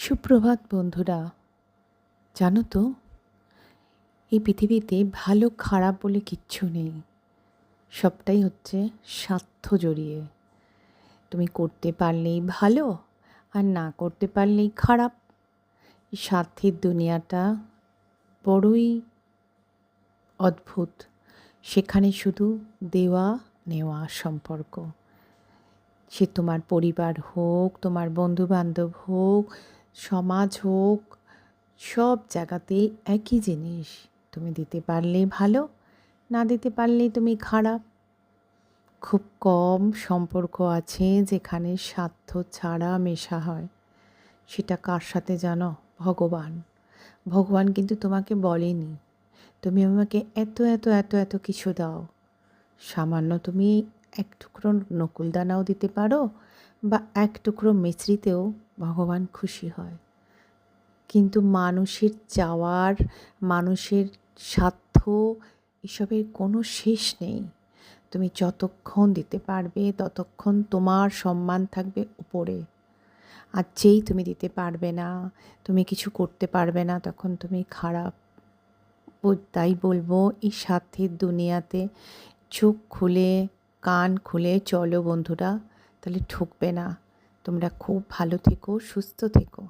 সুপ্রভাত বন্ধুরা। জানো তো, এই পৃথিবীতে ভালো খারাপ বলে কিচ্ছু নেই। সবটাই হচ্ছে স্বার্থ জড়িয়ে। তুমি করতে পারলেই ভালো, আর না করতে পারলেই খারাপ। এই স্বার্থের দুনিয়াটা বড়ই অদ্ভুত। সেখানে শুধু দেওয়া নেওয়া সম্পর্ক। সে তোমার পরিবার হোক, তোমার বন্ধুবান্ধব হোক, সমাজ হোক, সব জায়গাতেই একই জিনিস। তুমি দিতে পারলেই ভালো, না দিতে পারলেই তুমি খারাপ। খুব কম সম্পর্ক আছে যেখানে স্বার্থ ছাড়া মেশা হয়। সেটা কার সাথে জানো? ভগবান। ভগবান কিন্তু তোমাকে বলেনি তুমি আমাকে এত এত এত এত কিছু দাও। সামান্য তুমি এক টুকরো নকুলদানাও দিতে পারো, বা এক টুকরো মিছরিতেও ভগবান খুশি হয়। কিন্তু মানুষের চাওয়ার, মানুষের স্বার্থ, এসবের কোনো শেষ নেই। তুমি যতক্ষণ দিতে পারবে ততক্ষণ তোমার সম্মান থাকবে উপরে। আর যেই তুমি দিতে পারবে না, তুমি কিছু করতে পারবে না, তখন তুমি খারাপ। তাই বলবো, এই স্বার্থের দুনিয়াতে চোখ খুলে কান খুলে চলো বন্ধুরা, তাহলে ঠকবে না। তোমরা খুব ভালো থেকো, সুস্থ থেকো।